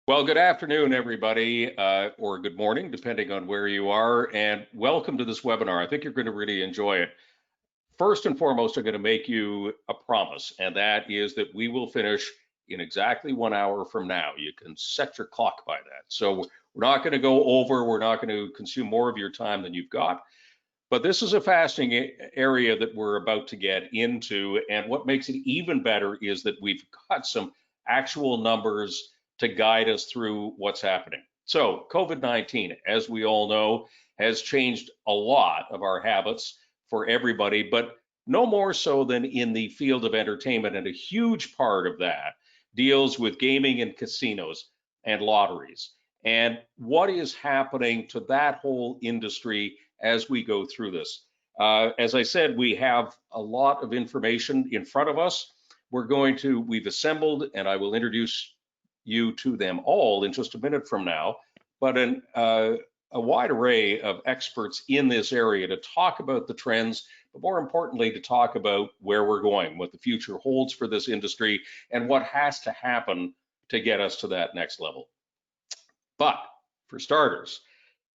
Well, good afternoon, everybody, or good morning, depending on where you are, and welcome to this webinar. I think you're going to really enjoy it. First and foremost, I'm going to make you a promise, and that is that we will finish in exactly 1 hour from now. You can set your clock by that. So we're not going to go over, we're not going to consume more of your time than you've got. But this is a fascinating area that we're about to get into, and what makes it even better is that we've got some actual numbers to guide us through what's happening. So COVID-19, as we all know, has changed a lot of our habits for everybody, but no more so than in the field of entertainment, and a huge part of that deals with gaming and casinos and lotteries, and what is happening to that whole industry as we go through this. As I said, we have a lot of information in front of us. We've assembled, and I will introduce you to them all in just a minute from now, but a wide array of experts in this area to talk about the trends, but more importantly, to talk about where we're going, what the future holds for this industry, and what has to happen to get us to that next level. But for starters,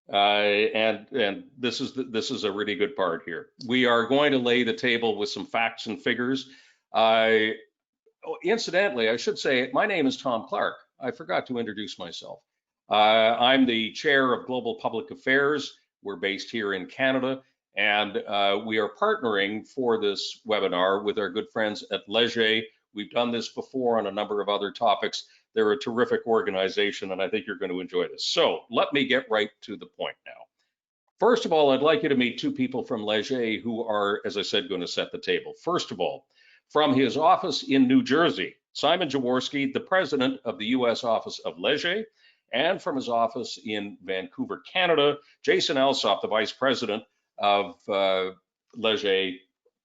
and this is a really good part here. We are going to lay the table with some facts and figures. Incidentally, I should say my name is Tom Clark. I forgot to introduce myself. I'm the chair of Global Public Affairs. We're based here in Canada, and we are partnering for this webinar with our good friends at Leger. We've done this before on a number of other topics. They're a terrific organization, and I think you're going to enjoy this. So let me get right to the point now. First of all, I'd like you to meet two people from Leger who are, as I said, going to set the table. First of all, from his office in New Jersey, Simon Jaworski, the president of the U.S. office of Leger, and from his office in Vancouver, Canada, Jason Alsop, the vice president of Leger,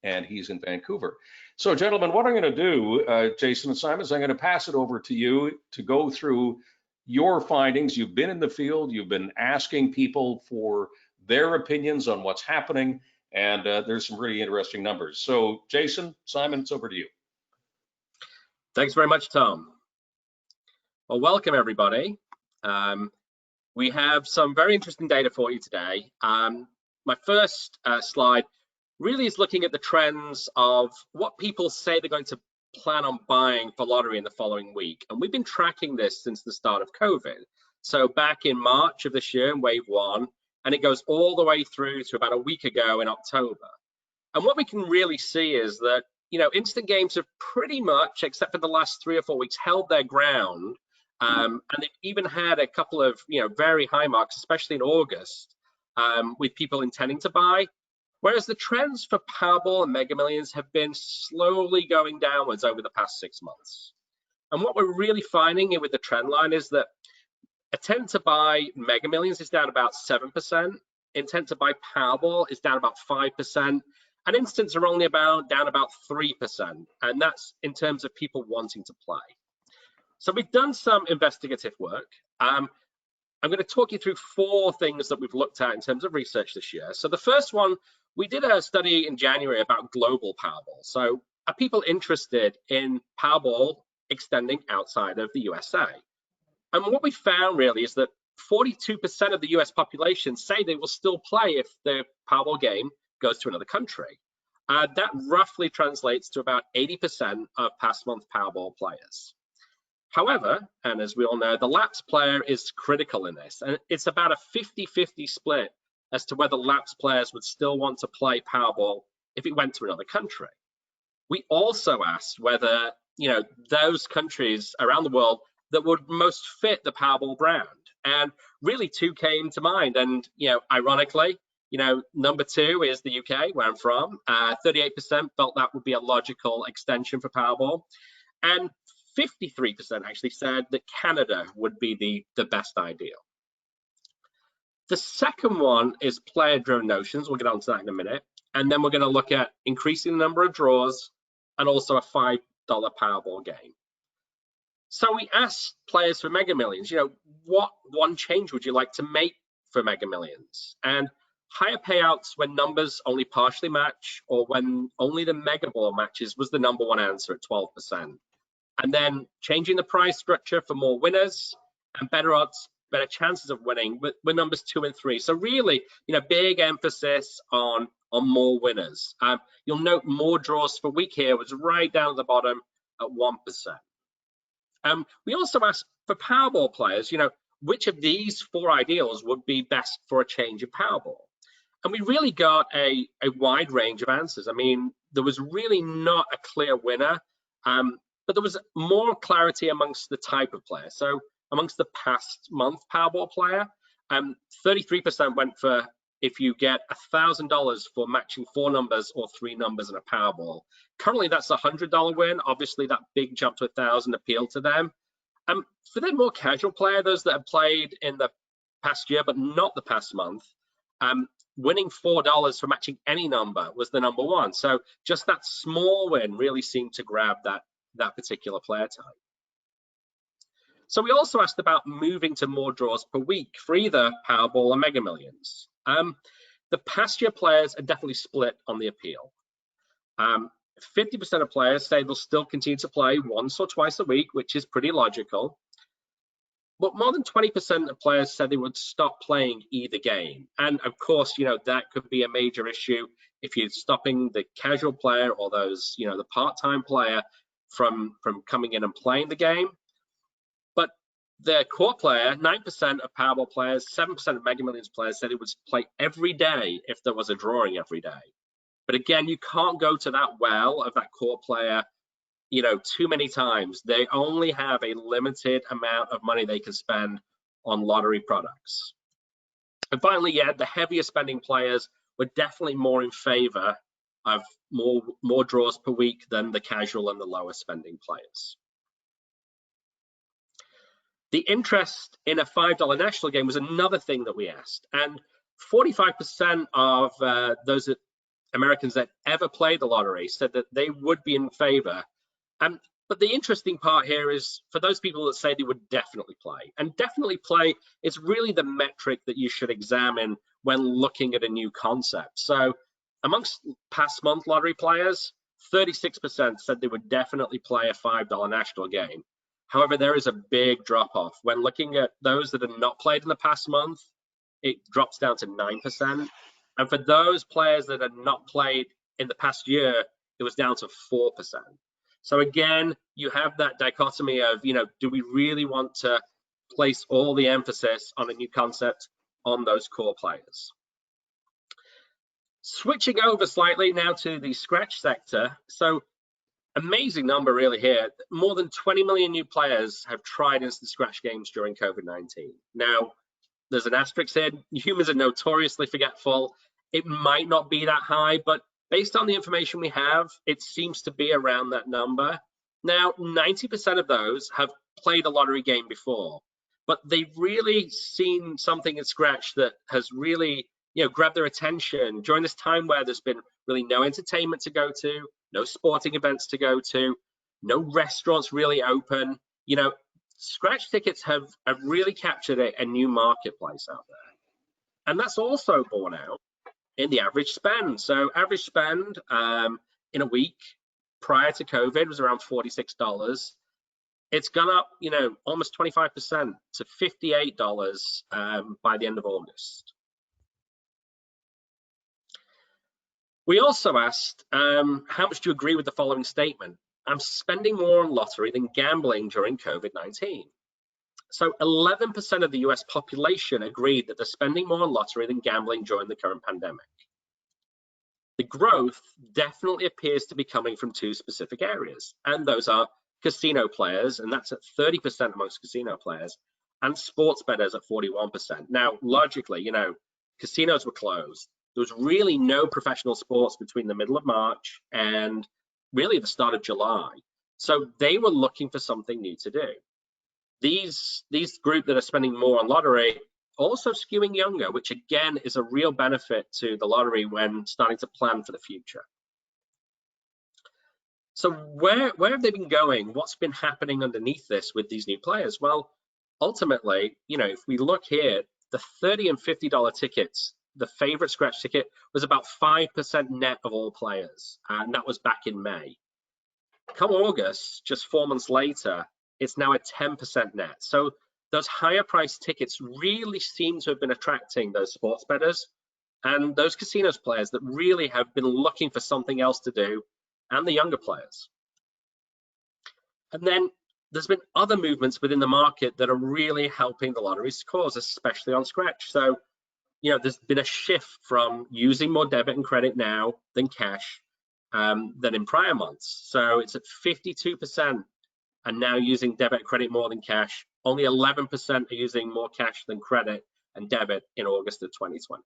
and he's in Vancouver. So, gentlemen, what I'm going to do, Jason and Simon, is I'm going to pass it over to you to go through your findings. You've been in the field, you've been asking people for their opinions on what's happening, and there's some really interesting numbers. So, Jason, Simon, it's over to you. Thanks very much, Tom. Well, welcome, everybody. We have some very interesting data for you today. My first slide really is looking at the trends of what people say they're going to plan on buying for lottery in the following week. And we've been tracking this since the start of COVID. So back in March of this year in wave 1, and it goes all the way through to about a week ago in October. And what we can really see is that, instant games have pretty much, except for the last 3 or 4 weeks, held their ground. And they've even had a couple of, very high marks, especially in August, with people intending to buy. Whereas the trends for Powerball and Mega Millions have been slowly going downwards over the past 6 months. And what we're really finding with the trend line is that intent to buy Mega Millions is down about 7%, intent to buy Powerball is down about 5%, and instants are only down about 3%. And that's in terms of people wanting to play. So we've done some investigative work. I'm going to talk you through 4 things that we've looked at in terms of research this year. So the first one, we did a study in January about global Powerball. So are people interested in Powerball extending outside of the USA? And what we found really is that 42% of the US population say they will still play if the Powerball game goes to another country. That roughly translates to about 80% of past month Powerball players. However, and as we all know, the lapsed player is critical in this, and it's about a 50-50 split as to whether lapsed players would still want to play Powerball if it went to another country. We also asked whether, those countries around the world that would most fit the Powerball brand, and really 2 came to mind. And, ironically, number 2 is the UK, where I'm from. 38% felt that would be a logical extension for Powerball, and 53% actually said that Canada would be the best ideal. The second one is player-driven notions. We'll get on to that in a minute. And then we're going to look at increasing the number of draws and also a $5 Powerball game. So we asked players for Mega Millions, what one change would you like to make for Mega Millions? And higher payouts when numbers only partially match or when only the Mega Ball matches was the number 1 answer at 12%. And then changing the price structure for more winners and better odds, better chances of winning with numbers 2 and 3. So really, big emphasis on more winners. You'll note more draws for week here was right down at the bottom at 1%. We also asked for Powerball players, which of these 4 ideals would be best for a change of Powerball? And we really got a wide range of answers. I mean, there was really not a clear winner, but there was more clarity amongst the type of player. So amongst the past month Powerball player, 33% went for if you get $1,000 for matching 4 numbers or 3 numbers in a Powerball. Currently, that's a $100 win. Obviously, that big jump to 1,000 appealed to them. For the more casual player, those that have played in the past year but not the past month, winning $4 for matching any number was the number 1. So just that small win really seemed to grab that particular player type. So we also asked about moving to more draws per week for either Powerball or Mega Millions. The past year players are definitely split on the appeal. 50% of players say they'll still continue to play once or twice a week, which is pretty logical. But more than 20% of players said they would stop playing either game. And of course, that could be a major issue if you're stopping the casual player or those, the part-time player from coming in and playing the game. But the core player, 9% of Powerball players, 7% of Mega Millions players said they would play every day if there was a drawing every day. But again, you can't go to that well of that core player too many times. They only have a limited amount of money they can spend on lottery products. And finally, the heavier spending players were definitely more in favor of more draws per week than the casual and the lower spending players. The interest in a $5 national game was another thing that we asked, and 45% of those Americans that ever played the lottery said that they would be in favor. But the interesting part here is for those people that say they would definitely play, and definitely play is really the metric that you should examine when looking at a new concept. So amongst past month lottery players, 36% said they would definitely play a $5 national game. However, there is a big drop off. When looking at those that have not played in the past month, it drops down to 9%. And for those players that have not played in the past year, it was down to 4%. So again, you have that dichotomy of, do we really want to place all the emphasis on a new concept on those core players? Switching over slightly now to the scratch sector. So amazing number really here. More than 20 million new players have tried instant scratch games during COVID-19. Now, there's an asterisk here. Humans are notoriously forgetful. It might not be that high, but based on the information we have, it seems to be around that number. Now, 90% of those have played a lottery game before, but they've really seen something in Scratch that has really, grabbed their attention during this time where there's been really no entertainment to go to, no sporting events to go to, no restaurants really open. Scratch tickets have really captured a new marketplace out there. And that's also borne out in the average spend. So average spend in a week prior to COVID was around $46. It's gone up, almost 25% to $58 by the end of August. We also asked, how much do you agree with the following statement? I'm spending more on lottery than gambling during COVID-19. So 11% of the US population agreed that they're spending more on lottery than gambling during the current pandemic. The growth definitely appears to be coming from 2 specific areas, and those are casino players, and that's at 30% amongst casino players, and sports bettors at 41%. Now, logically, casinos were closed. There was really no professional sports between the middle of March and really the start of July. So they were looking for something new to do. These group that are spending more on lottery also skewing younger, which again is a real benefit to the lottery when starting to plan for the future. So where have they been going? What's been happening underneath this with these new players? Well, ultimately, if we look here, the $30 and $50 tickets, the favorite scratch ticket was about 5% net of all players, and that was back in May. Come August, just 4 months later, it's now at 10% net. So those higher priced tickets really seem to have been attracting those sports bettors and those casinos players that really have been looking for something else to do, and the younger players. And then there's been other movements within the market that are really helping the lottery's cause, especially on scratch. So, there's been a shift from using more debit and credit now than cash than in prior months. So it's at 52% are now using debit and credit more than cash. Only 11% are using more cash than credit and debit in August of 2020.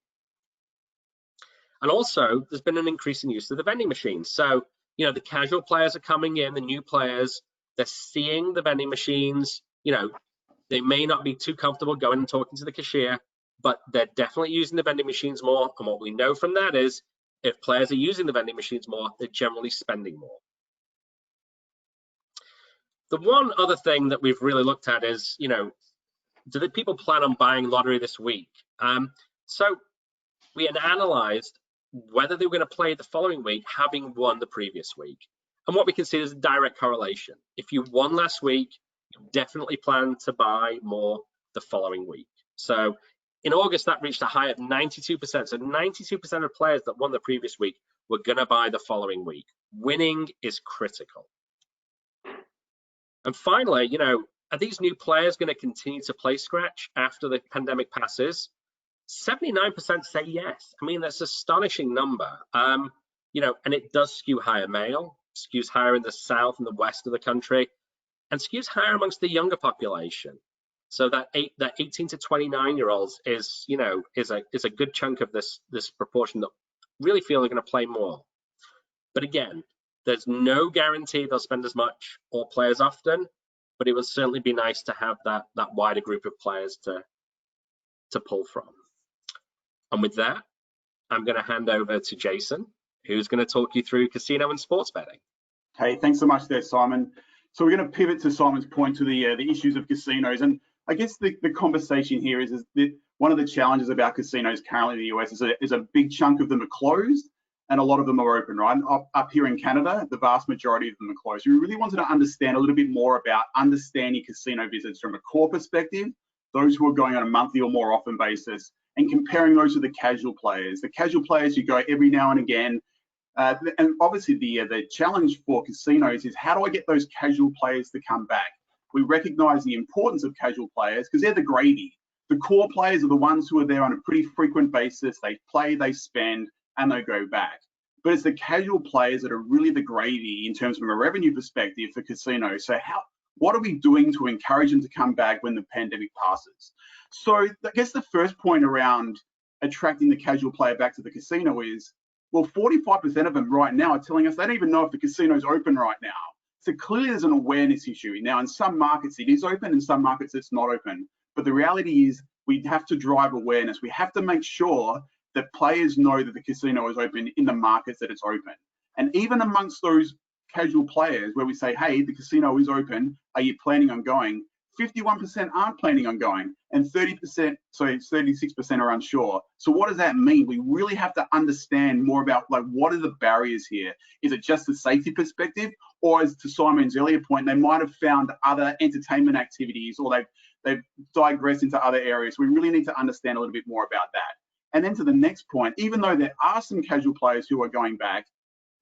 And also, there's been an increase in use of the vending machines. So, the casual players are coming in, the new players, they're seeing the vending machines. They may not be too comfortable going and talking to the cashier, but they're definitely using the vending machines more. And what we know from that is, if players are using the vending machines more, they're generally spending more. The one other thing that we've really looked at is, do the people plan on buying lottery this week? So we had analyzed whether they were going to play the following week, having won the previous week. And what we can see is a direct correlation. If you won last week, you definitely plan to buy more the following week. So in August, that reached a high of 92%. So 92% of players that won the previous week were going to buy the following week. Winning is critical. And finally, are these new players going to continue to play scratch after the pandemic passes? 79% say yes. I mean, that's an astonishing number. And it does skew higher male, skews higher in the south and the west of the country, and skews higher amongst the younger population. So that 18 to 29-year-olds is a good chunk of this proportion that really feel they're going to play more. But again, there's no guarantee they'll spend as much or play as often, but it would certainly be nice to have that wider group of players to pull from. And with that, I'm going to hand over to Jason, who's going to talk you through casino and sports betting. Hey, thanks so much there, Simon. So we're going to pivot to Simon's point to the issues of casinos. And I guess the conversation here is that one of the challenges about casinos currently in the US is a big chunk of them are closed and a lot of them are open, right? Up here in Canada, the vast majority of them are closed. We really wanted to understand a little bit more about understanding casino visits from a core perspective, those who are going on a monthly or more often basis, and comparing those to the casual players. The casual players, you go every now and again. And obviously the challenge for casinos is, how do I get those casual players to come back? We recognize the importance of casual players because they're the gravy. The core players are the ones who are there on a pretty frequent basis. They play, they spend, and they go back. But it's the casual players that are really the gravy in terms of a revenue perspective for casinos. So what are we doing to encourage them to come back when the pandemic passes? So I guess the first point around attracting the casual player back to the casino is, well, 45% of them right now are telling us they don't even know if the casino's open right now. So clearly there's an awareness issue. Now, in some markets it is open, in some markets it's not open. But the reality is we have to drive awareness. We have to make sure that players know that the casino is open in the markets that it's open. And even amongst those casual players where we say, hey, the casino is open, are you planning on going? 51% aren't planning on going, and 36% are unsure. So what does that mean? We really have to understand more about, like, what are the barriers here? Is it just the safety perspective, or, as to Simon's earlier point, they might have found other entertainment activities, or they've digressed into other areas? We really need to understand a little bit more about that. And then to the next point, even though there are some casual players who are going back,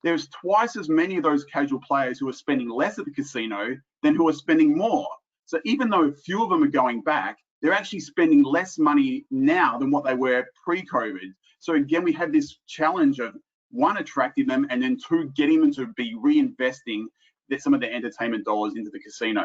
there's twice as many of those casual players who are spending less at the casino than who are spending more. So even though a few of them are going back, they're actually spending less money now than what they were pre-COVID. So again, we have this challenge of, one, attracting them, and then two, getting them to be reinvesting some of their entertainment dollars into the casino.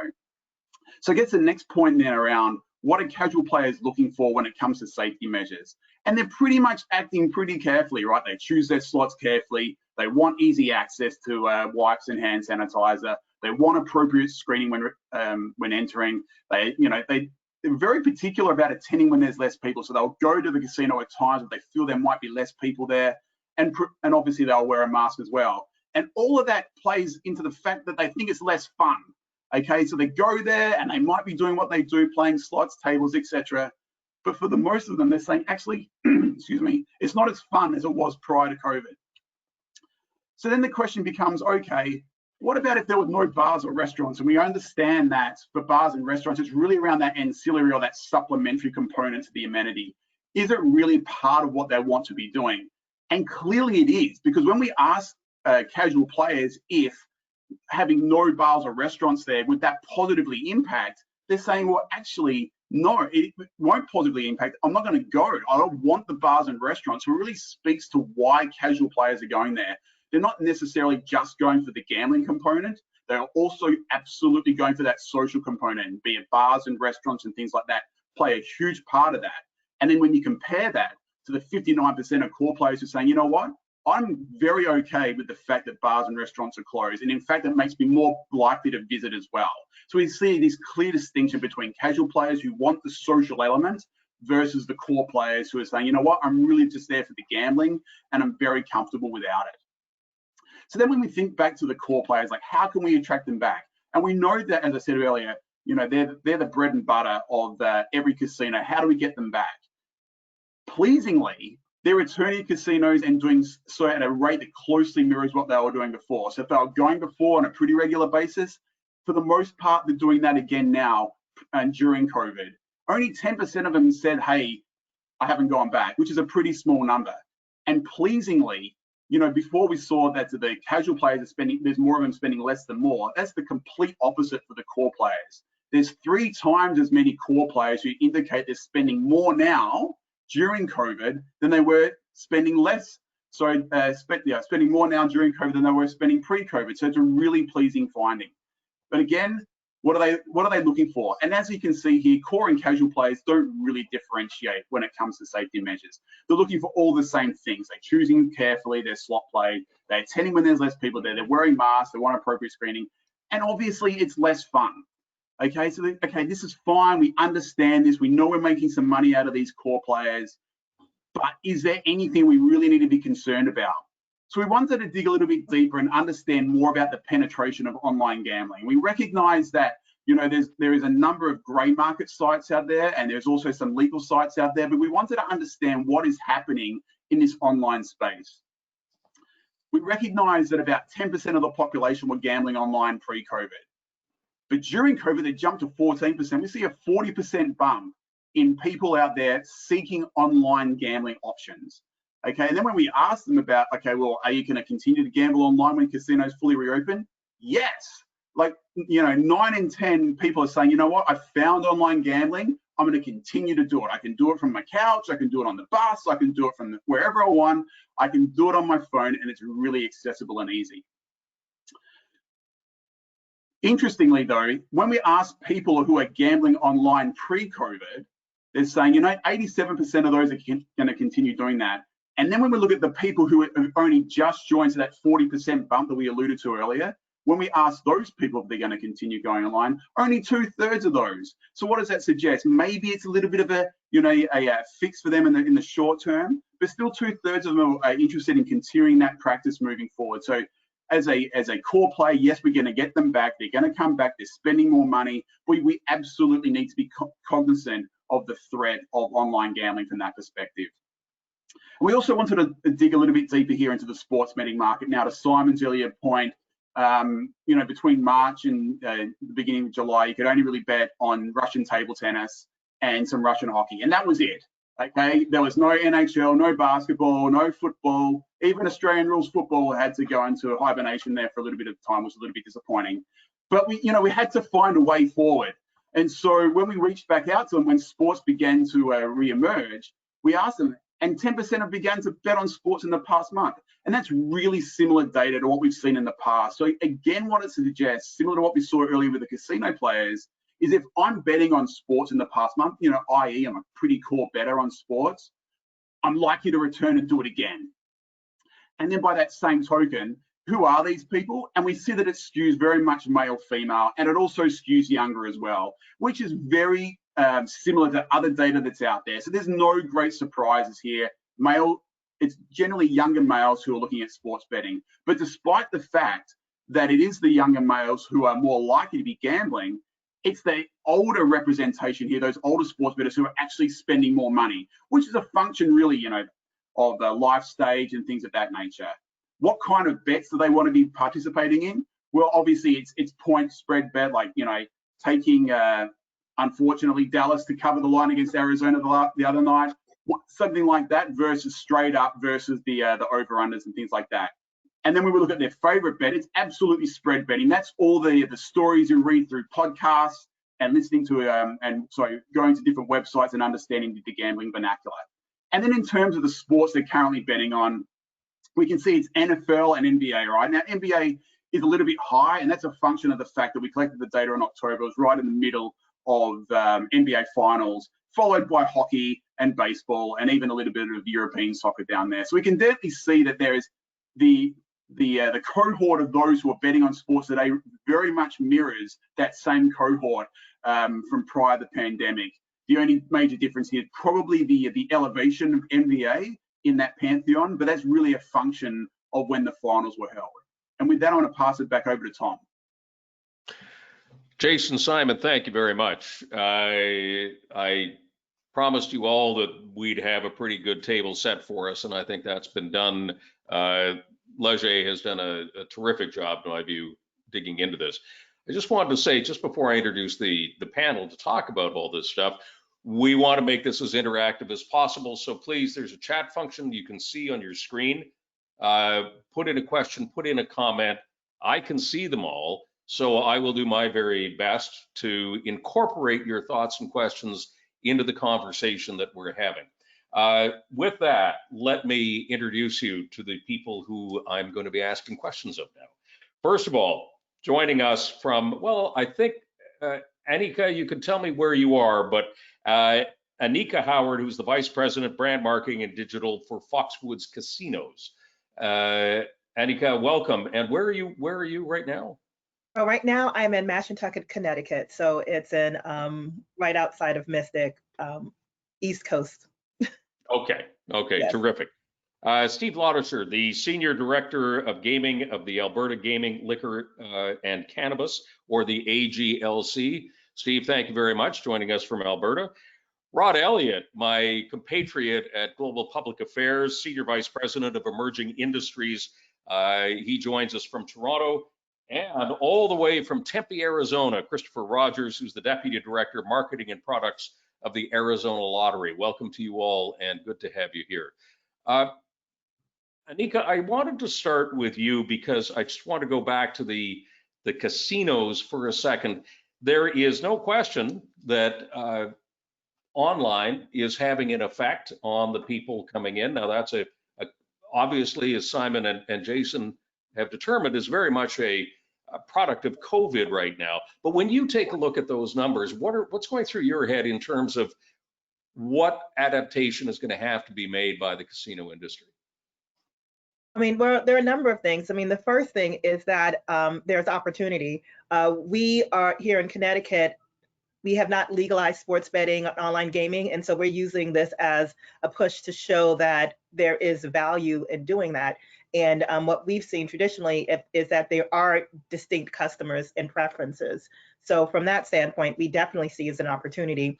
So I guess the next point then around, what are casual players looking for when it comes to safety measures? And they're pretty much acting pretty carefully, right? They choose their slots carefully. They want easy access to wipes and hand sanitizer. They want appropriate screening when entering. They're very particular about attending when there's less people. So they'll go to the casino at times where they feel there might be less people there, and obviously they'll wear a mask as well. And all of that plays into the fact that they think it's less fun. Okay, so they go there and they might be doing what they do, playing slots, tables, etc. But for the most of them, they're saying, actually, excuse me, it's not as fun as it was prior to COVID. So then the question becomes, okay, What about if there were no bars or restaurants? And we understand that for bars and restaurants, it's really around that ancillary or that supplementary component to the amenity. Is it really part of what they want to be doing? And clearly it is, because when we ask casual players if having no bars or restaurants there, would that positively impact? They're saying, well, actually, no, it won't positively impact. I'm not going to go. I don't want the bars and restaurants. So it really speaks to why casual players are going there. They're not necessarily just going for the gambling component. They're also absolutely going for that social component, be it bars and restaurants and things like that, play a huge part of that. And then when you compare that to the 59% of core players who are saying, you know what, I'm very okay with the fact that bars and restaurants are closed. And in fact, it makes me more likely to visit as well. So we see this clear distinction between casual players who want the social element versus the core players who are saying, you know what, I'm really just there for the gambling and I'm very comfortable without it. So then when we think back to the core players, like how can we attract them back? And we know that, as I said earlier, you know, they're the bread and butter of every casino. How do we get them back? Pleasingly, they're returning to casinos and doing so at a rate that closely mirrors what they were doing before. So if they were going before on a pretty regular basis, for the most part, they're doing that again now and during COVID. Only 10% of them said, hey, I haven't gone back, which is a pretty small number. And pleasingly, you know, before we saw that the casual players are spending, there's more of them spending less than more. That's the complete opposite for the core players. There's 3 times as many core players who indicate they're spending more now during COVID than they were spending less. So spending more now during COVID than they were spending pre-COVID. So it's a really pleasing finding. But again, what are they looking for? And as you can see here, core and casual players don't really differentiate when it comes to safety measures. They're looking for all the same things. They're choosing carefully their slot play. They're attending when there's less people there. They're wearing masks. They want appropriate screening. And obviously, it's less fun. Okay, so this is fine. We understand this. We know we're making some money out of these core players. But is there anything we really need to be concerned about? So we wanted to dig a little bit deeper and understand more about the penetration of online gambling. We recognize that, you know, there is a number of grey market sites out there, and there's also some legal sites out there, but we wanted to understand what is happening in this online space. We recognize that about 10% of the population were gambling online pre-COVID. But during COVID, they jumped to 14%. We see a 40% bump in people out there seeking online gambling options. Okay, and then when we ask them about, okay, well, are you going to continue to gamble online when casinos fully reopen? Yes. Like, you know, 9 in 10 people are saying, you know what, I found online gambling. I'm going to continue to do it. I can do it from my couch. I can do it on the bus. I can do it from wherever I want. I can do it on my phone, and it's really accessible and easy. Interestingly, though, when we ask people who are gambling online pre-COVID, they're saying, you know, 87% of those are going to continue doing that. And then when we look at the people who have only just joined, so that 40% bump that we alluded to earlier, when we ask those people if they're going to continue going online, only 2/3 of those. So what does that suggest? Maybe it's a little bit of a, you know, a fix for them in the short term, but still 2/3 of them are interested in continuing that practice moving forward. So as a core player, yes, we're going to get them back. They're going to come back. They're spending more money. We absolutely need to be cognizant of the threat of online gambling from that perspective. We also wanted to dig a little bit deeper here into the sports betting market. Now, to Simon's earlier point, you know, between March and the beginning of July, you could only really bet on Russian table tennis and some Russian hockey, and that was it. Okay, there was no NHL, no basketball, no football. Even Australian rules football had to go into hibernation there for a little bit of time, which was a little bit disappointing. But we had to find a way forward. And so when we reached back out to them, when sports began to re-emerge, we asked them, and 10% have begun to bet on sports in the past month. And that's really similar data to what we've seen in the past. So again, what it suggests, similar to what we saw earlier with the casino players, is if I'm betting on sports in the past month, you know, i.e. I'm a pretty core bettor on sports, I'm likely to return and do it again. And then by that same token, who are these people? And we see that it skews very much male, female, and it also skews younger as well, which is very similar to other data that's out there. So there's no great surprises here. It's generally younger males who are looking at sports betting. But despite the fact that it is the younger males who are more likely to be gambling, it's the older representation here, those older sports bettors who are actually spending more money, which is a function really, you know, of the life stage and things of that nature. What kind of bets do they want to be participating in? well, obviously it's point spread bet, like, you know, taking unfortunately Dallas to cover the line against Arizona the other night, something like that, versus straight up versus the over-unders and things like that. And then when we look at their favorite bet, it's absolutely spread betting. That's all the stories you read through podcasts and listening to going to different websites and understanding the gambling vernacular. And then in terms of the sports they're currently betting on, we can see it's NFL and NBA, right? Now, NBA is a little bit high, and that's a function of the fact that we collected the data in October. It was right in the middle of NBA finals, followed by hockey and baseball, and even a little bit of European soccer down there. So we can definitely see that there is the cohort of those who are betting on sports today very much mirrors that same cohort from prior to the pandemic. The only major difference here is probably the elevation of NBA in that pantheon, but that's really a function of when the finals were held. And with that, I want to pass it back over to Tom. Jason, Simon, thank you very much. I promised you all that we'd have a pretty good table set for us, and I think that's been done. Leger has done a terrific job, in my view, digging into this. I just wanted to say, just before I introduce the panel to talk about all this stuff, we want to make this as interactive as possible. So please, there's a chat function you can see on your screen. Put in a question, put in a comment. I can see them all, so I will do my very best to incorporate your thoughts and questions into the conversation that we're having. With that, let me introduce you to the people who I'm going to be asking questions of now. First of all, joining us from, well, I think, Anika, you can tell me where you are, but Anika Howard, who's the Vice President, Brand Marketing and Digital for Foxwoods Casinos. Anika, welcome. And where are you right now? Oh, right now I'm in Mashantucket, Connecticut. So it's in right outside of Mystic, East Coast. Okay, yes. Terrific. Steve Lauderser, the Senior Director of Gaming of the Alberta Gaming, Liquor and Cannabis, or the AGLC. Steve, thank you very much, joining us from Alberta. Rod Elliott, my compatriot at Global Public Affairs, Senior Vice President of Emerging Industries. He joins us from Toronto. And all the way from Tempe, Arizona, Christopher Rogers, who's the Deputy Director of Marketing and Products of the Arizona Lottery. Welcome to you all, and good to have you here. Anika, I wanted to start with you because I just want to go back to the casinos for a second. There is no question that online is having an effect on the people coming in. Now, that's obviously, as Simon and Jason have determined, is very much a product of COVID right now. But when you take a look at those numbers, what's going through your head in terms of what adaptation is going to have to be made by the casino industry? I mean, well, there are a number of things. I mean, the first thing is that there's opportunity. We are here in Connecticut. We have not legalized sports betting on online gaming, and so we're using this as a push to show that there is value in doing that. And what we've seen traditionally is that there are distinct customers and preferences. So from that standpoint, we definitely see as an opportunity.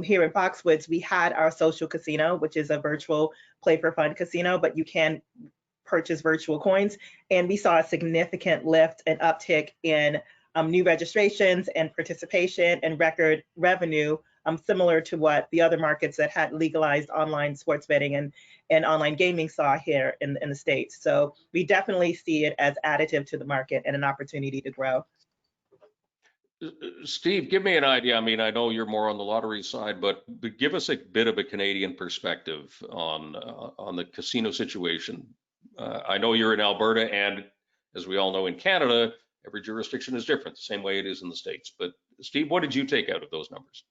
Here in Foxwoods, we had our social casino, which is a virtual play for fun casino, but you can purchase virtual coins. And we saw a significant lift and uptick in new registrations and participation and record revenue, similar to what the other markets that had legalized online sports betting and online gaming saw here in the States. So we definitely see it as additive to the market and an opportunity to grow. Steve, give me an idea. I mean, I know you're more on the lottery side, but give us a bit of a Canadian perspective on the casino situation. I know you're in Alberta, and as we all know in Canada, every jurisdiction is different, the same way it is in the States. But Steve, what did you take out of those numbers?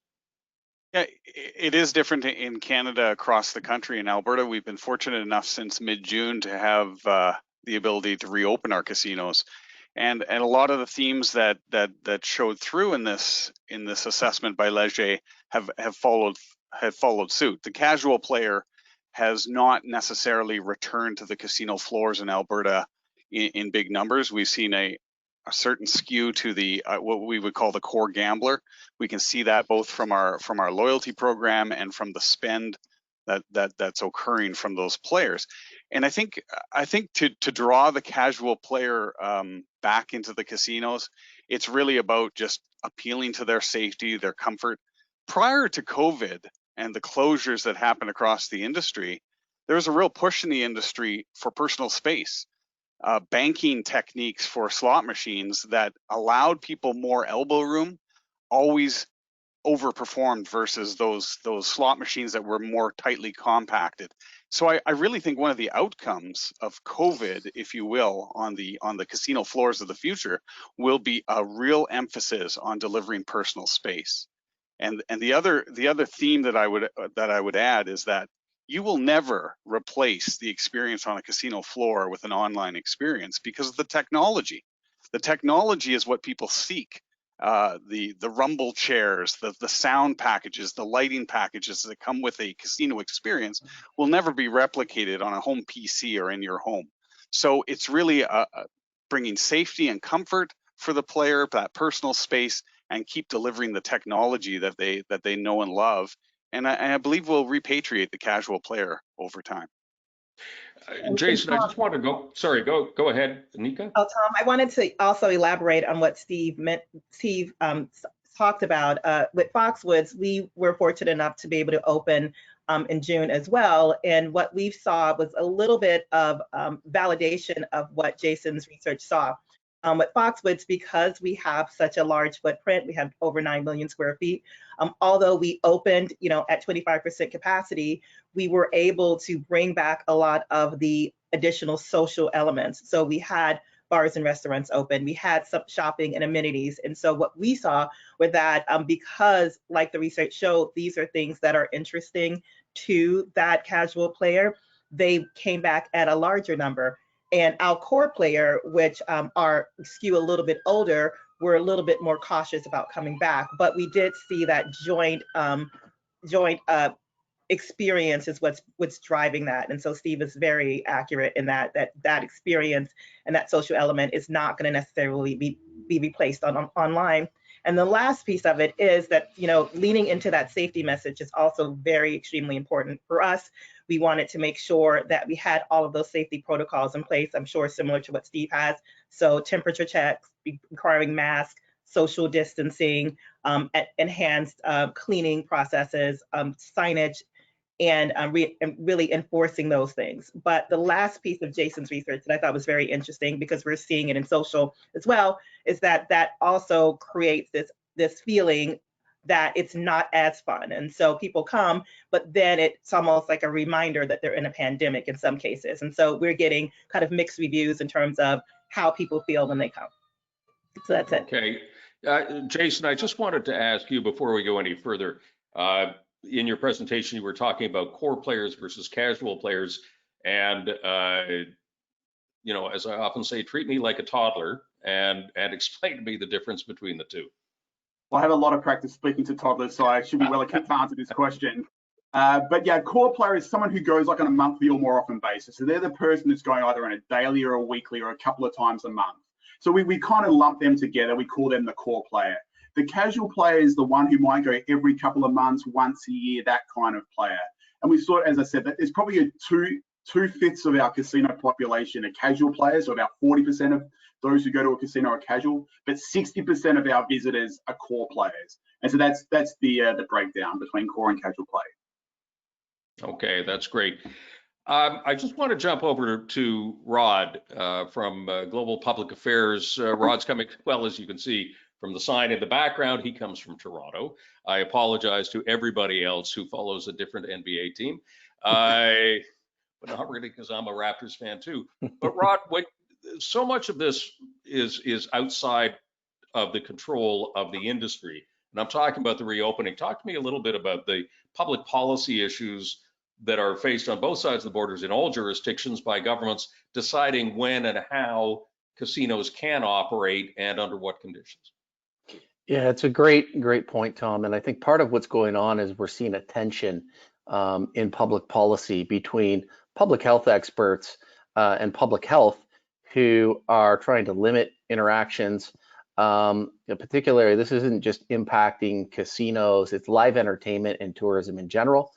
Yeah, it is different in Canada across the country. In Alberta, we've been fortunate enough since mid-June to have the ability to reopen our casinos, and a lot of the themes that showed through in this assessment by Leger have followed suit. The casual player has not necessarily returned to the casino floors in Alberta in big numbers. We've seen a certain skew to the what we would call the core gambler. We can see that both from our loyalty program and from the spend that's occurring from those players. And I think to draw the casual player back into the casinos, it's really about just appealing to their safety, their comfort. Prior to COVID and the closures that happened across the industry, there was a real push in the industry for personal space, banking techniques for slot machines that allowed people more elbow room, always overperformed versus those slot machines that were more tightly compacted. So I really think one of the outcomes of COVID, if you will, on the casino floors of the future will be a real emphasis on delivering personal space. And the other theme that I would add is that you will never replace the experience on a casino floor with an online experience because of the technology. The technology is what people seek. The rumble chairs, the sound packages, the lighting packages that come with a casino experience will never be replicated on a home PC or in your home. So it's really bringing safety and comfort for the player, that personal space, and keep delivering the technology that they know and love. And I believe we'll repatriate the casual player over time. Jason, I just want to go. Sorry, go ahead, Anika. Oh, Tom, I wanted to also elaborate on what Steve talked about. With Foxwoods, we were fortunate enough to be able to open in June as well. And what we saw was a little bit of validation of what Jason's research saw. With Foxwoods, because we have such a large footprint, we have over 9 million square feet. Although we opened, at 25% capacity, we were able to bring back a lot of the additional social elements. So we had bars and restaurants open, we had some shopping and amenities. And so what we saw were that because, like the research showed, these are things that are interesting to that casual player, they came back at a larger number. And our core player, which are skew a little bit older, were a little bit more cautious about coming back. But we did see that joint experience is what's driving that. And so Steve is very accurate in that experience and that social element is not going to necessarily be replaced online. And the last piece of it is that, leaning into that safety message is also very extremely important for us. We wanted to make sure that we had all of those safety protocols in place, I'm sure similar to what Steve has. So temperature checks, requiring masks, social distancing, enhanced cleaning processes, signage, and really enforcing those things. But the last piece of Jason's research that I thought was very interesting, because we're seeing it in social as well, is that also creates this feeling that it's not as fun. And so people come, but then it's almost like a reminder that they're in a pandemic in some cases. And so we're getting kind of mixed reviews in terms of how people feel when they come. So that's it. Okay. Jason, I just wanted to ask you before we go any further. In your presentation, you were talking about core players versus casual players. And, as I often say, treat me like a toddler and explain to me the difference between the two. Well, I have a lot of practice speaking to toddlers, so I should be well equipped to answer this question. But yeah, core player is someone who goes like on a monthly or more often basis. So they're the person that's going either on a daily or a weekly or a couple of times a month. So we kind of lump them together. We call them the core player. The casual player is the one who might go every couple of months, once a year, that kind of player. And we saw, as I said, that there's probably two-fifths of our casino population are casual players, so about 40% of those who go to a casino are casual, but 60% of our visitors are core players. And so that's the breakdown between core and casual play. Okay, that's great. I just want to jump over to Rod from Global Public Affairs. Rod's coming, well, as you can see from the sign in the background, he comes from Toronto. I apologize to everybody else who follows a different NBA team, but not really, because I'm a Raptors fan too. But Rod, so much of this is outside of the control of the industry, and I'm talking about the reopening. Talk to me a little bit about the public policy issues that are faced on both sides of the borders in all jurisdictions by governments deciding when and how casinos can operate and under what conditions. Yeah, it's a great point, Tom. And I think part of what's going on is we're seeing a tension in public policy between public health experts and public health who are trying to limit interactions. Particularly, this isn't just impacting casinos, it's live entertainment and tourism in general,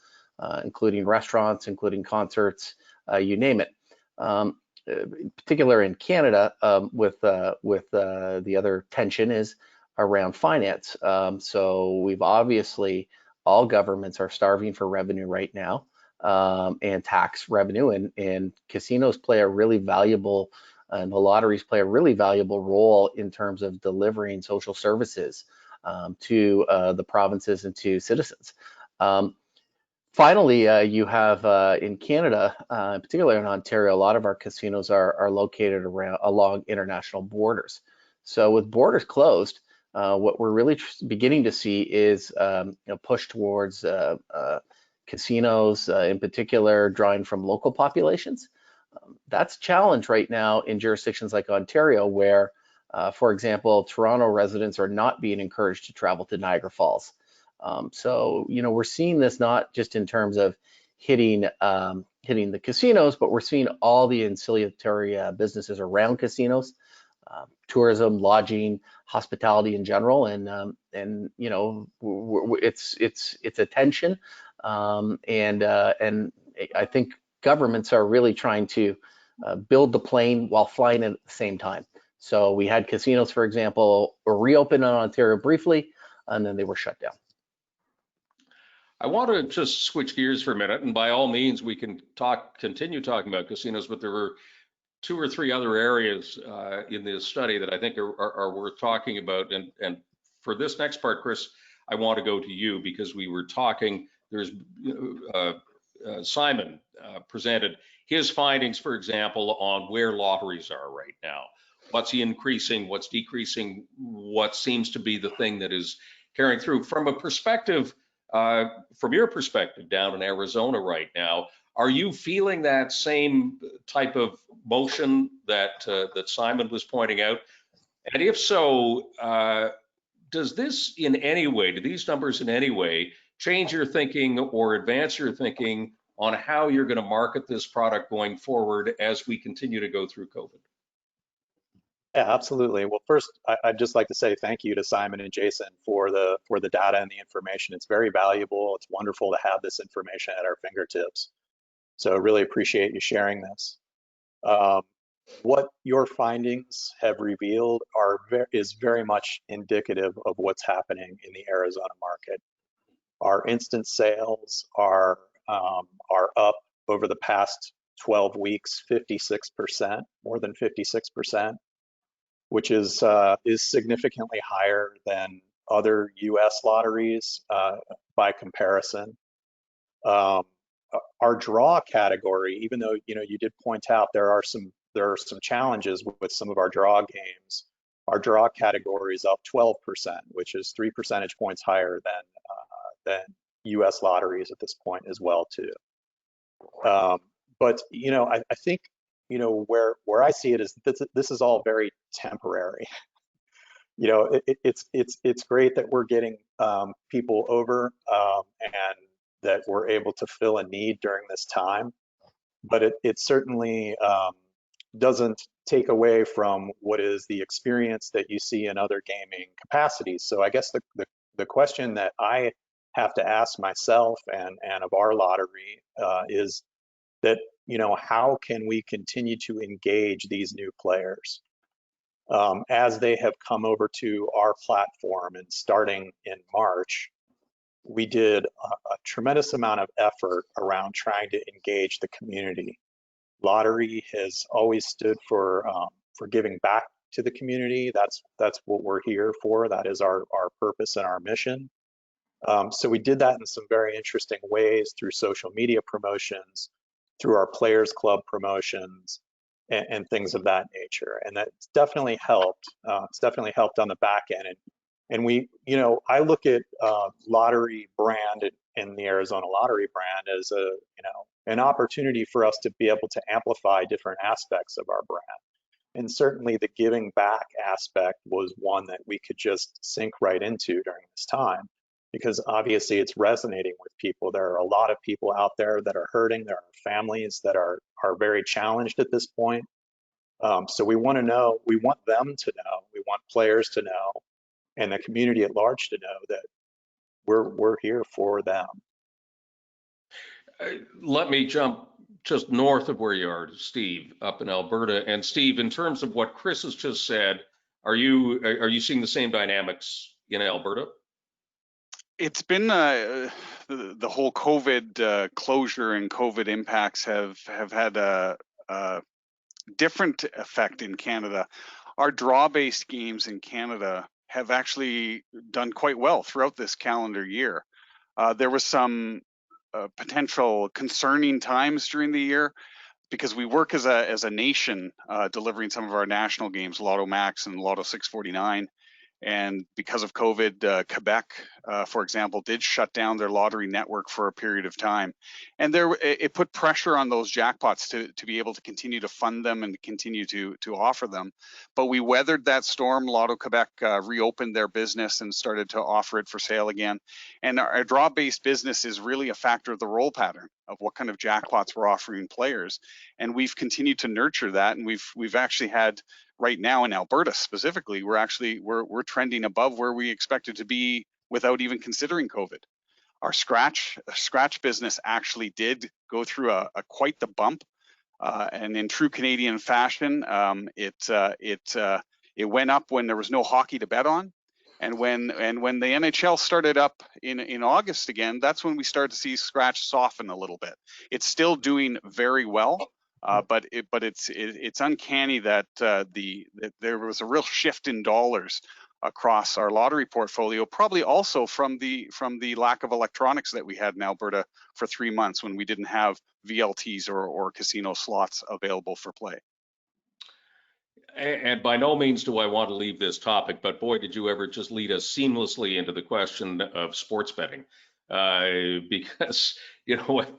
including restaurants, including concerts, you name it. in particular in Canada, with the other tension is around finance. So we've obviously, all governments are starving for revenue right now, and tax revenue, and casinos play a really valuable, and the lotteries play a really valuable role in terms of delivering social services to the provinces and to citizens. Finally, you have in Canada, in particular in Ontario, a lot of our casinos are located along international borders. So with borders closed, what we're really beginning to see is push towards casinos, in particular, drawing from local populations. That's a challenge right now in jurisdictions like Ontario, where, for example, Toronto residents are not being encouraged to travel to Niagara Falls. So, we're seeing this not just in terms of hitting the casinos, but we're seeing all the ancillary businesses around casinos, tourism, lodging, hospitality in general, and it's a tension, and I think governments are really trying to build the plane while flying it at the same time. So we had casinos, for example, reopen in Ontario briefly, and then they were shut down. I want to just switch gears for a minute, and by all means, we can continue talking about casinos, but there were 2 or 3 other areas in this study that I think are worth talking about. And for this next part, Chris, I want to go to you, because we were talking, there's Simon presented his findings, for example, on where lotteries are right now. What's increasing, what's decreasing, what seems to be the thing that is carrying through. From a perspective, from your perspective down in Arizona right now, are you feeling that same type of motion that Simon was pointing out? And if so, does this in any way, do these numbers in any way change your thinking or advance your thinking on how you're going to market this product going forward as we continue to go through COVID? Yeah, absolutely. Well, first, I'd just like to say thank you to Simon and Jason for the data and the information. It's very valuable. It's wonderful to have this information at our fingertips. So I really appreciate you sharing this. What your findings have revealed is very much indicative of what's happening in the Arizona market. Our instant sales are up over the past 12 weeks, 56%, more than 56%, which is significantly higher than other U.S. lotteries by comparison. Our draw category, even though you did point out there are some challenges with some of our draw games, our draw category is up 12%, which is 3 percentage points higher than U.S. lotteries at this point as well too. But I think where I see it is this is all very temporary. It's great that we're getting people over and that we're able to fill a need during this time, but it certainly doesn't take away from what is the experience that you see in other gaming capacities. So I guess the question that I have to ask myself and of our lottery is that how can we continue to engage these new players as they have come over to our platform? And starting in March, we did a tremendous amount of effort around trying to engage the community. Lottery has always stood for giving back to the community. That's what we're here for. That is our purpose and our mission. So we did that in some very interesting ways through social media promotions, through our Players Club promotions, and things of that nature. And that's definitely helped. It's definitely helped on the back end. And we, I look at lottery brand and the Arizona Lottery brand as an opportunity for us to be able to amplify different aspects of our brand. And certainly the giving back aspect was one that we could just sink right into during this time, because obviously it's resonating with people. There are a lot of people out there that are hurting. There are families that are very challenged at this point. So we want to know, we want them to know, we want players to know, and the community at large to know that we're here for them. Let me jump just north of where you are, Steve, up in Alberta. And Steve, in terms of what Chris has just said, are you seeing the same dynamics in Alberta? It's been the whole COVID closure and COVID impacts have had a different effect in Canada. Our draw-based games in Canada have actually done quite well throughout this calendar year. There was some potential concerning times during the year because we work as a nation delivering some of our national games, Lotto Max and Lotto 649. And because of COVID, Quebec, for example, did shut down their lottery network for a period of time. And it put pressure on those jackpots to be able to continue to fund them and continue to offer them. But we weathered that storm. Lotto Quebec reopened their business and started to offer it for sale again. And our draw-based business is really a factor of the roll pattern of what kind of jackpots we're offering players. And we've continued to nurture that. And we've actually had, right now in Alberta specifically, we're trending above where we expected to be without even considering COVID. Our scratch business actually did go through a quite the bump, and in true Canadian fashion, it went up when there was no hockey to bet on, and when the NHL started up in August again, that's when we started to see scratch soften a little bit. It's still doing very well. But it's uncanny that there was a real shift in dollars across our lottery portfolio, probably also from the lack of electronics that we had in Alberta for 3 months when we didn't have VLTs or casino slots available for play. And by no means do I want to leave this topic, but boy, did you ever just lead us seamlessly into the question of sports betting, because you know what.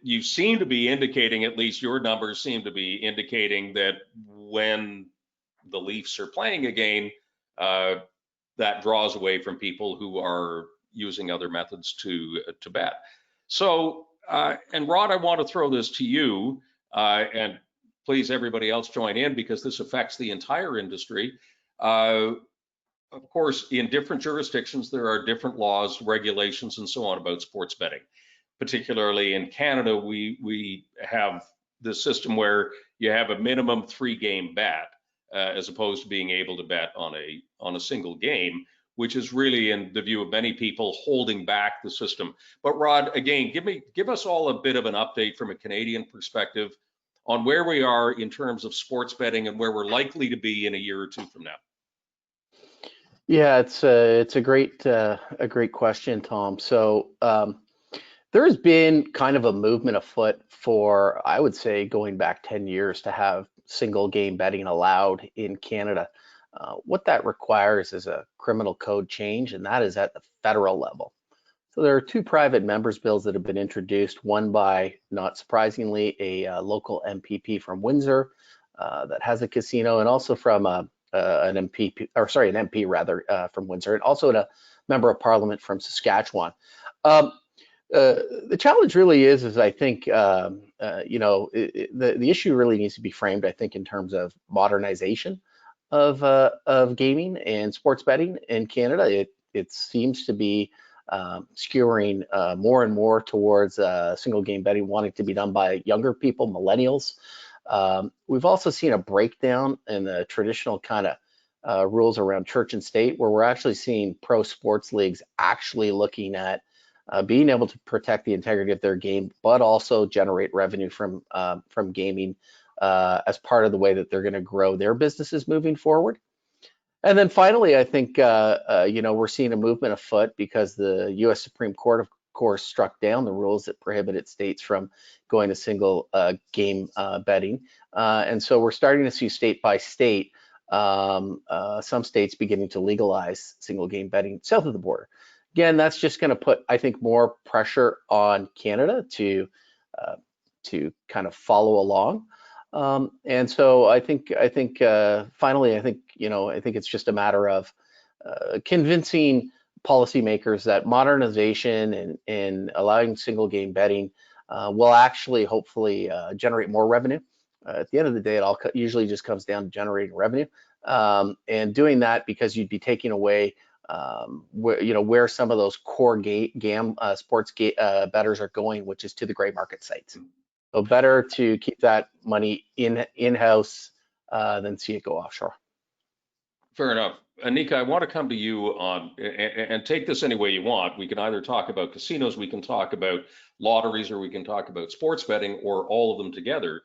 You seem to be indicating, at least your numbers seem to be indicating, that when the Leafs are playing again, that draws away from people who are using other methods to bet. So, and Rod, I want to throw this to you, and please everybody else join in because this affects the entire industry. Of course, in different jurisdictions, there are different laws, regulations, and so on about sports betting. Particularly in Canada, we have the system where you have a minimum 3-game bet, as opposed to being able to bet on a single game, which is really, in the view of many people, holding back the system. But Rod, again, give us all a bit of an update from a Canadian perspective on where we are in terms of sports betting and where we're likely to be in a year or two from now. Yeah, it's a great question, Tom. So there has been kind of a movement afoot for, I would say, going back 10 years to have single game betting allowed in Canada. What that requires is a criminal code change, and that is at the federal level. So there are 2 private members' bills that have been introduced, one by, not surprisingly, a local MPP from Windsor that has a casino, and also from an MP rather from Windsor, and also a member of parliament from Saskatchewan. The challenge really is I think, the issue really needs to be framed, I think, in terms of modernization of gaming and sports betting in Canada. It seems to be skewing more and more towards single game betting wanting to be done by younger people, millennials. We've also seen a breakdown in the traditional kind of rules around church and state, where we're actually seeing pro sports leagues actually looking at being able to protect the integrity of their game, but also generate revenue from gaming as part of the way that they're going to grow their businesses moving forward. And then finally, I think we're seeing a movement afoot because the U.S. Supreme Court, of course, struck down the rules that prohibited states from going to single game betting, and so we're starting to see state by state some states beginning to legalize single game betting south of the border. Again, that's just going to put, I think, more pressure on Canada to kind of follow along. And so I think finally, I think it's just a matter of convincing policymakers that modernization and allowing single game betting will actually hopefully generate more revenue. At the end of the day, it all usually just comes down to generating revenue, and doing that because you'd be taking away where some of those core sports bettors are going, which is to the gray market sites. So better to keep that money in-house than see it go offshore. Fair enough. Anika, I want to come to you on, and take this any way you want. We can either talk about casinos, we can talk about lotteries, or we can talk about sports betting, or all of them together.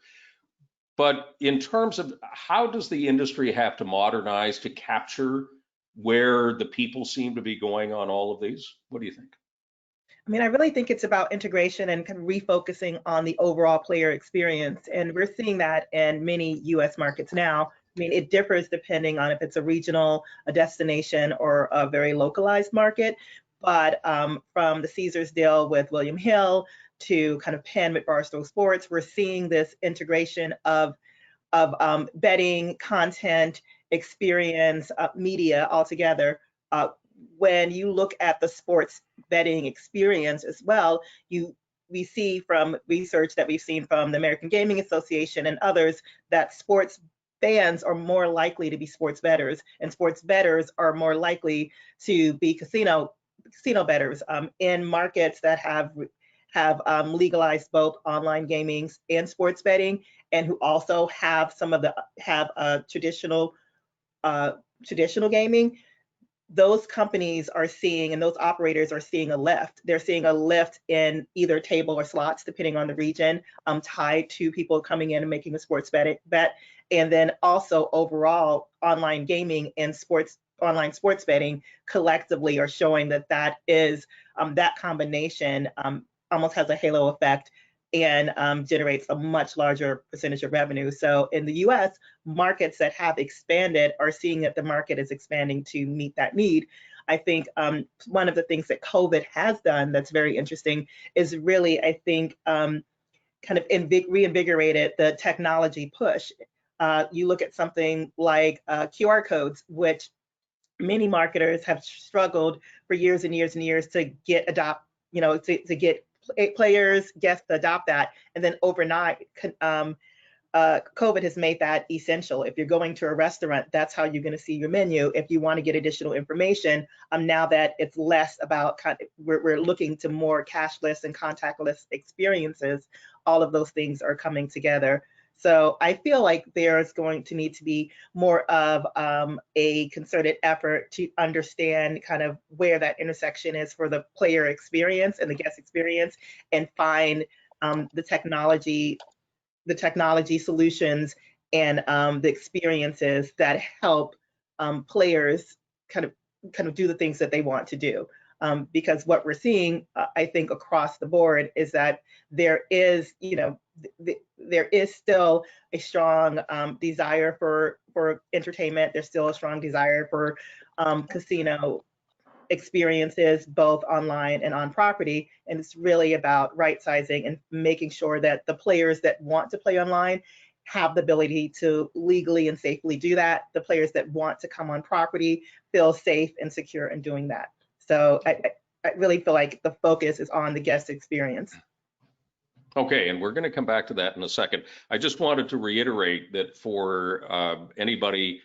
But in terms of how does the industry have to modernize to capture where the people seem to be going on all of these? What do you think? I mean, I really think it's about integration and kind of refocusing on the overall player experience. And we're seeing that in many US markets now. I mean, it differs depending on if it's a regional, a destination, or a very localized market. But from the Caesars deal with William Hill to kind of Penn with Barstool Sports, we're seeing this integration of betting, content, experience, media all together. When you look at the sports betting experience as well, we see from research that we've seen from the American Gaming Association and others that sports fans are more likely to be sports bettors, and sports bettors are more likely to be casino bettors in markets that have legalized both online gaming and sports betting, and who also have traditional gaming. Those companies are seeing, and those operators are seeing a lift. They're seeing a lift in either table or slots, depending on the region, tied to people coming in and making a sports bet. And then also overall online gaming and online sports betting collectively are showing that is that combination almost has a halo effect and generates a much larger percentage of revenue. So in the US, markets that have expanded are seeing that the market is expanding to meet that need. I think one of the things that COVID has done that's very interesting is really, I think, kind of reinvigorated the technology push. You look at something like QR codes, which many marketers have struggled for years and years and years to get to get players, guests to adopt that. And then overnight, COVID has made that essential. If you're going to a restaurant, that's how you're going to see your menu. If you want to get additional information, now that it's less about we're looking to more cashless and contactless experiences, all of those things are coming together. So I feel like there's going to need to be more of a concerted effort to understand kind of where that intersection is for the player experience and the guest experience, and find the technology solutions and the experiences that help players kind of do the things that they want to do. Because what we're seeing, I think, across the board is that there is still a strong desire for entertainment. There's still a strong desire for casino experiences, both online and on property. And it's really about right sizing and making sure that the players that want to play online have the ability to legally and safely do that. The players that want to come on property feel safe and secure in doing that. So I really feel like the focus is on the guest experience. Okay, and we're going to come back to that in a second. I just wanted to reiterate that for anybody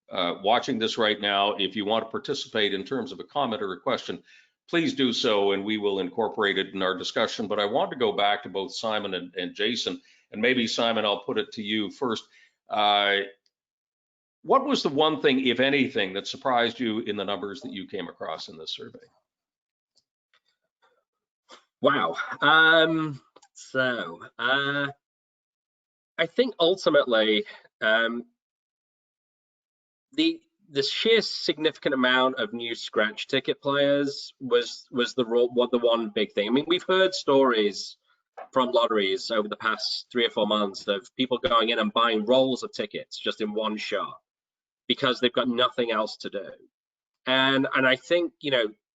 watching this right now, if you want to participate in terms of a comment or a question, please do so, and we will incorporate it in our discussion. But I want to go back to both Simon and Jason, and maybe Simon, I'll put it to you first. What was the one thing, if anything, that surprised you in the numbers that you came across in this survey? Wow. I think ultimately the sheer significant amount of new scratch ticket players was the one big thing. I mean, we've heard stories from Lotteries over the past 3 or 4 months of people going in and buying rolls of tickets just in one shot because they've got nothing else to do. And I think,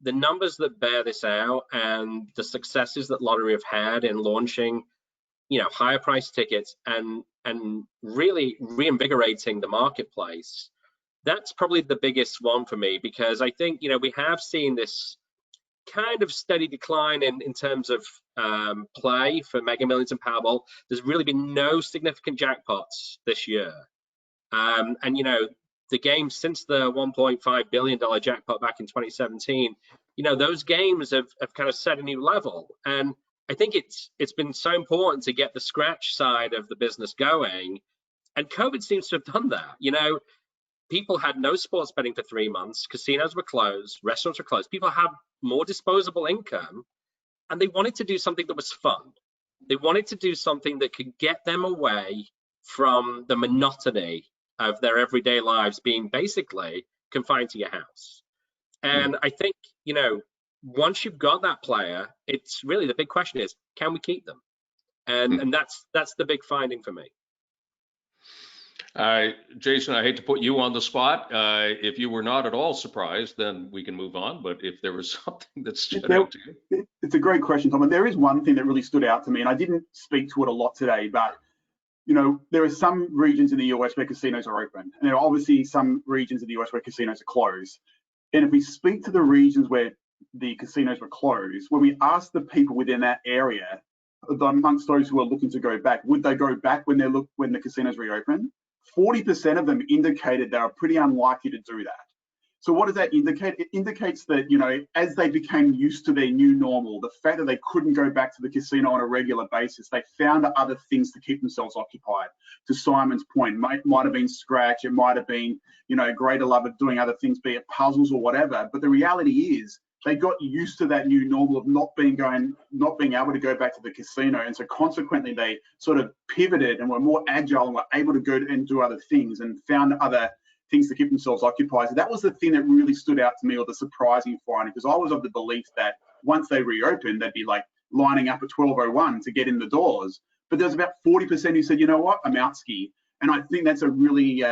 the numbers that bear this out and the successes that Lottery have had in launching, higher price tickets and really reinvigorating the marketplace, that's probably the biggest one for me, because I think, we have seen this kind of steady decline in terms of play for Mega Millions and Powerball. There's really been no significant jackpots this year. And the games since the $1.5 billion jackpot back in 2017, those games have kind of set a new level. And I think it's been so important to get the scratch side of the business going. And COVID seems to have done that. People had no sports betting for 3 months, casinos were closed, restaurants were closed, people had more disposable income, and they wanted to do something that was fun. They wanted to do something that could get them away from the monotony of their everyday lives being basically confined to your house. And I think, once you've got that player, it's really the big question is, can we keep them? And that's the big finding for me. Jason, I hate to put you on the spot. If you were not at all surprised, then we can move on. But if there was something that stood out to you. It's a great question, Tom. And there is one thing that really stood out to me, and I didn't speak to it a lot today, but there are some regions in the US where casinos are open, and there are obviously some regions in the US where casinos are closed. And if we speak to the regions where the casinos were closed, when we ask the people within that area, amongst those who are looking to go back, would they go back when the casinos reopen? 40% of them indicated they were pretty unlikely to do that. So what does that indicate? It indicates that, as they became used to their new normal, the fact that they couldn't go back to the casino on a regular basis, they found other things to keep themselves occupied. To Simon's point, might have been scratch, it might have been, greater love of doing other things, be it puzzles or whatever. But the reality is they got used to that new normal of not being able to go back to the casino. And so consequently, they sort of pivoted and were more agile and were able to go and do other things and found other things to keep themselves occupied. So that was the thing that really stood out to me, or the surprising finding, because I was of the belief that once they reopened, they'd be like lining up at 12:01 to get in the doors. But there's about 40% who said, you know what, I'm out ski. And I think that's a really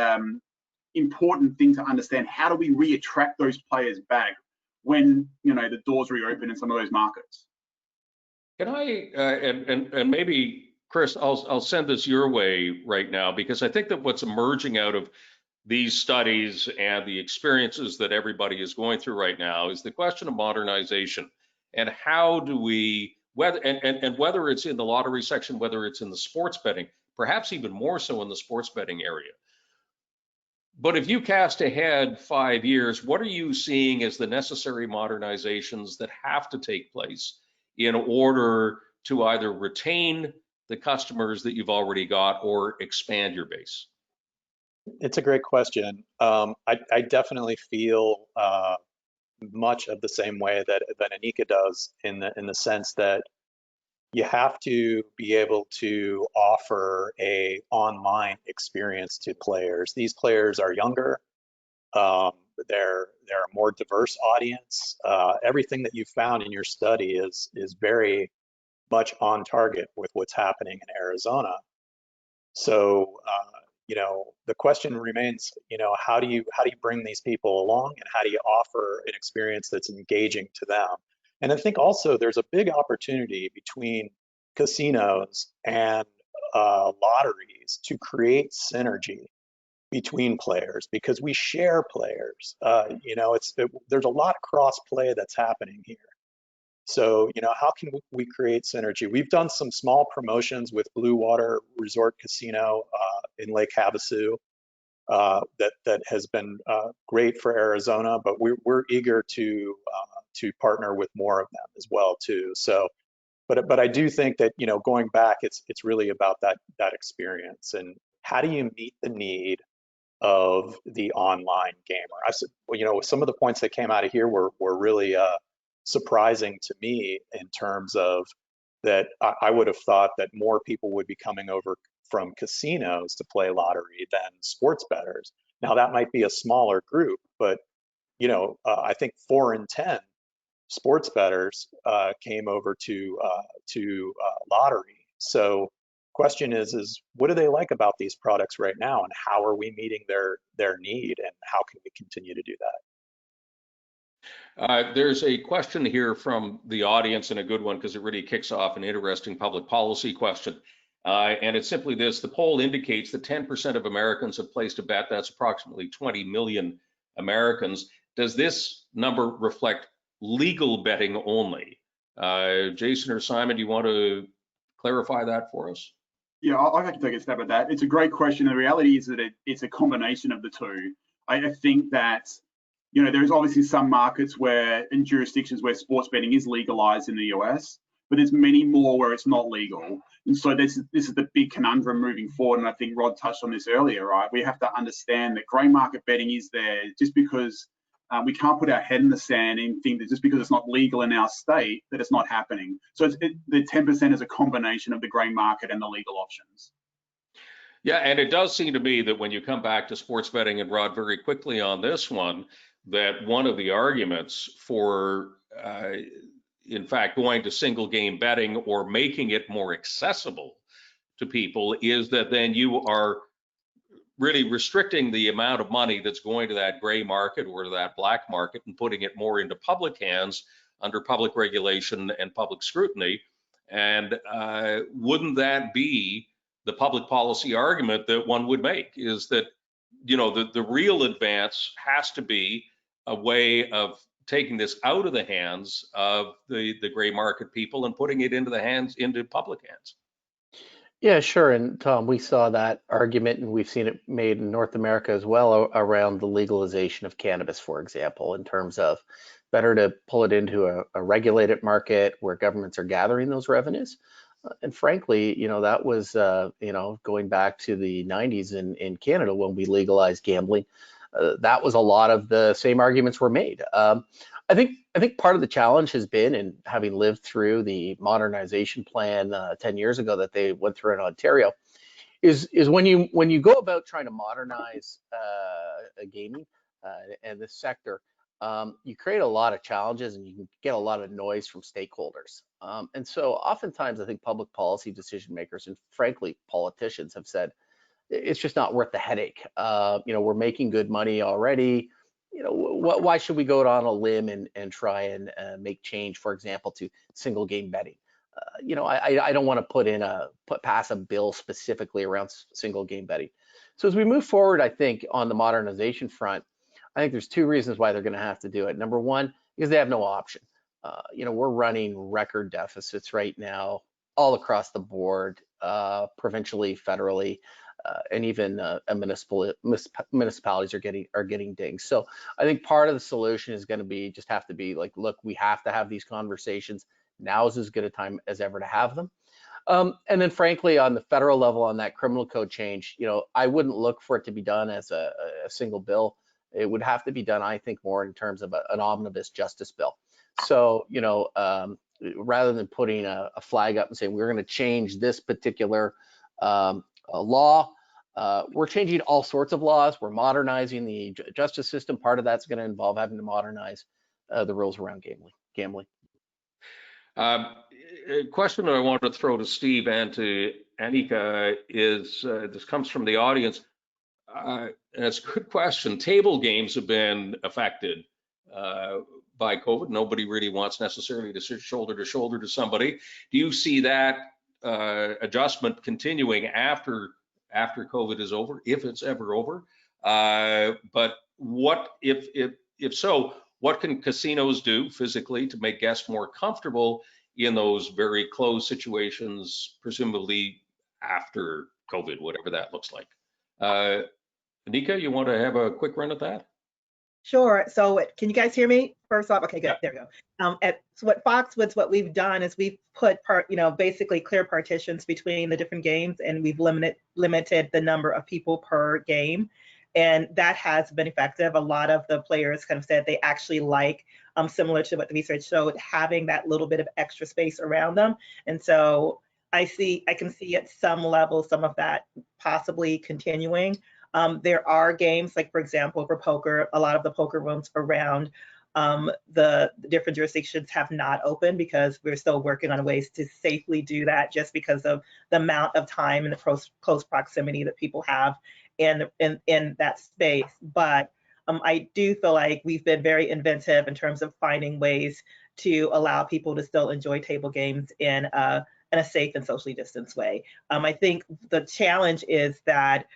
important thing to understand. How do we re-attract those players back when the doors reopen in some of those markets? Can I and maybe Chris, I'll send this your way right now, because I think that what's emerging out of these studies and the experiences that everybody is going through right now is the question of modernization, and how do we, whether it's in the lottery section, whether it's in the sports betting, perhaps even more so in the sports betting area. But if you cast ahead 5 years, what are you seeing as the necessary modernizations that have to take place in order to either retain the customers that you've already got or expand your base? It's a great question. I definitely feel much of the same way that Anika does, in the sense that you have to be able to offer a online experience to players. These players are younger. They're a more diverse audience. Everything that you found in your study is very much on target with what's happening in Arizona. So the question remains, how do you bring these people along, and how do you offer an experience that's engaging to them? And I think also there's a big opportunity between casinos and lotteries to create synergy between players, because we share players. There's a lot of cross play that's happening here. So, how can we create synergy? We've done some small promotions with Blue Water Resort Casino in Lake Havasu that has been great for Arizona, but we're eager to partner with more of them as well too. So, but I do think that going back, it's really about that experience, and how do you meet the need of the online gamer? Some of the points that came out of here were really surprising to me, in terms of that I would have thought that more people would be coming over from casinos to play lottery than sports bettors. Now that might be a smaller group, but I think 4 in 10 sports bettors came over to lottery. So question is what do they like about these products right now, and how are we meeting their need, and how can we continue to do that? There's a question here from the audience, and a good one, because it really kicks off an interesting public policy question. And it's simply this: the poll indicates that 10% of Americans have placed a bet. That's approximately 20 million Americans. Does this number reflect legal betting only? Jason or Simon, do you want to clarify that for us? Yeah, I can take a stab at that. It's a great question. The reality is that it's a combination of the two. I think that, you know, there's obviously some markets where, in jurisdictions where sports betting is legalized in the US, but there's many more where it's not legal. And so this is the big conundrum moving forward. And I think Rod touched on this earlier, right? We have to understand that grey market betting is there just because we can't put our head in the sand and think that just because it's not legal in our state that it's not happening. So the 10% is a combination of the grey market and the legal options. Yeah, and it does seem to me that when you come back to sports betting, and Rod, very quickly on this one, that one of the arguments for, in fact, going to single game betting or making it more accessible to people is that then you are really restricting the amount of money that's going to that gray market or to that black market and putting it more into public hands under public regulation and public scrutiny. And wouldn't that be the public policy argument that one would make, is that, you know, the real advance has to be a way of taking this out of the hands of the gray market people and putting it into public hands? Yeah, sure. And Tom, we saw that argument, and we've seen it made in North America as well around the legalization of cannabis, for example, in terms of better to pull it into a regulated market where governments are gathering those revenues. And frankly, you know, that was, you know, going back to the 90s in Canada when we legalized gambling. That was a lot of the same arguments were made. I think part of the challenge has been, and having lived through the modernization plan 10 years ago that they went through in Ontario, is when you go about trying to modernize gaming and this sector, you create a lot of challenges and you can get a lot of noise from stakeholders. And so oftentimes I think public policy decision makers and frankly politicians have said it's just not worth the headache. You know, we're making good money already. You know, why should we go on a limb and try and make change, for example, to single game betting? You know, I don't want to pass a bill specifically around single game betting. So as we move forward, I think on the modernization front, I think there's two reasons why they're going to have to do it. Number one, because they have no option. You know, we're running record deficits right now all across the board, provincially, federally. And even municipalities are getting dinged. So I think part of the solution is going to be have to be like, look, we have to have these conversations. Now is as good a time as ever to have them. And then frankly, on the federal level, on that criminal code change, you know, I wouldn't look for it to be done as a single bill. It would have to be done, I think, more in terms of an omnibus justice bill. So, you know, rather than putting a flag up and saying we're going to change this particular law, we're changing all sorts of laws. We're modernizing the justice system. Part of that's going to involve having to modernize the rules around gambling. A question that I wanted to throw to Steve and to Anika is, this comes from the audience, and it's a good question. Table games have been affected by COVID. Nobody really wants necessarily to sit shoulder to somebody. Do you see that adjustment continuing after COVID is over, if it's ever over? But what if so, what can casinos do physically to make guests more comfortable in those very closed situations, presumably after COVID, whatever that looks like? Anika, you want to have a quick run at that? Sure. So can you guys hear me? First off, okay, good. There we go. So at Foxwoods, what we've done is we've put basically clear partitions between the different games, and we've limited the number of people per game, and that has been effective. A lot of the players kind of said they actually like, similar to what the research showed, having that little bit of extra space around them. And so I can see at some level some of that possibly continuing. There are games, like for example, for poker, a lot of the poker rooms around the different jurisdictions have not opened because we're still working on ways to safely do that, just because of the amount of time and the close proximity that people have in that space. But I do feel like we've been very inventive in terms of finding ways to allow people to still enjoy table games in a safe and socially distanced way. I think the challenge is that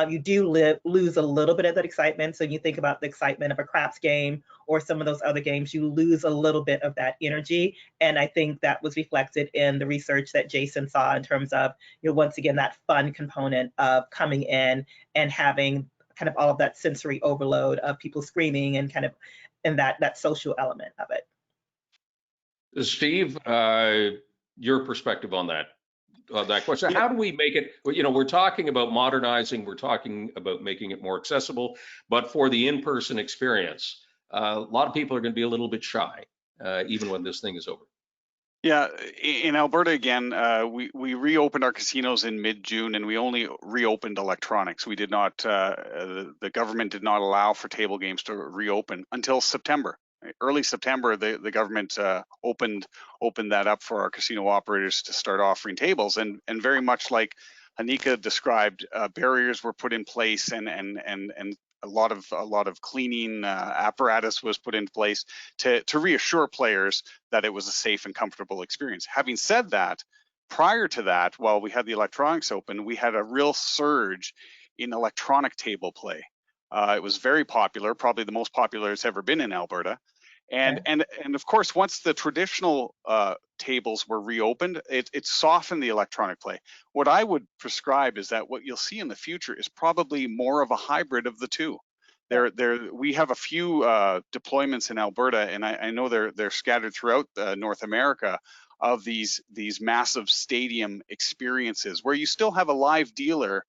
you do lose a little bit of that excitement. So you think about the excitement of a craps game or some of those other games, you lose a little bit of that energy. And I think that was reflected in the research that Jason saw in terms of, once again, that fun component of coming in and having kind of all of that sensory overload of people screaming and kind of and that social element of it. Steve, your perspective on that question. How do we make it, we're talking about modernizing, we're talking about making it more accessible, but for the in-person experience, a lot of people are going to be a little bit shy, even when this thing is over. Yeah, in Alberta again, we reopened our casinos in mid-June, and we only reopened electronics. We did not, the government did not allow for table games to reopen until September. Early September, the government opened that up for our casino operators to start offering tables, and very much like Anika described, barriers were put in place, and a lot of cleaning apparatus was put in place to reassure players that it was a safe and comfortable experience. Having said that, prior to that, while we had the electronics open, we had a real surge in electronic table play. It was very popular, probably the most popular it's ever been in Alberta. And of course, once the traditional tables were reopened, it softened the electronic play. What I would prescribe is that what you'll see in the future is probably more of a hybrid of the two. We have a few deployments in Alberta, and I know they're scattered throughout North America, of these massive stadium experiences where you still have a live dealer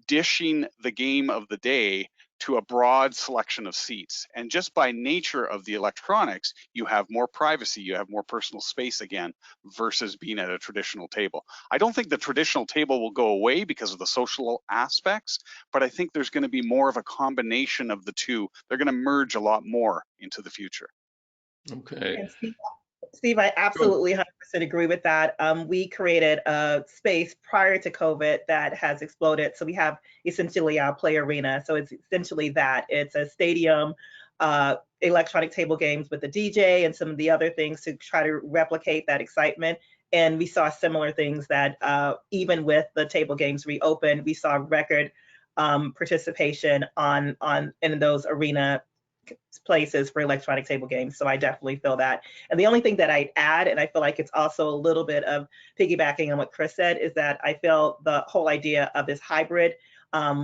dishing the game of the day to a broad selection of seats. And just by nature of the electronics, you have more privacy, you have more personal space again, versus being at a traditional table. I don't think the traditional table will go away because of the social aspects, but I think there's going to be more of a combination of the two. They're going to merge a lot more into the future. Okay. And Steve, I absolutely 100% agree with that. We created a space prior to COVID that has exploded. So we have essentially our play arena. So it's essentially that. It's a stadium, electronic table games with a DJ and some of the other things to try to replicate that excitement. And we saw similar things that even with the table games reopened, we saw record participation in those arena places for electronic table games. So I definitely feel that. And the only thing that I'd add, and I feel like it's also a little bit of piggybacking on what Chris said, is that I feel the whole idea of this hybrid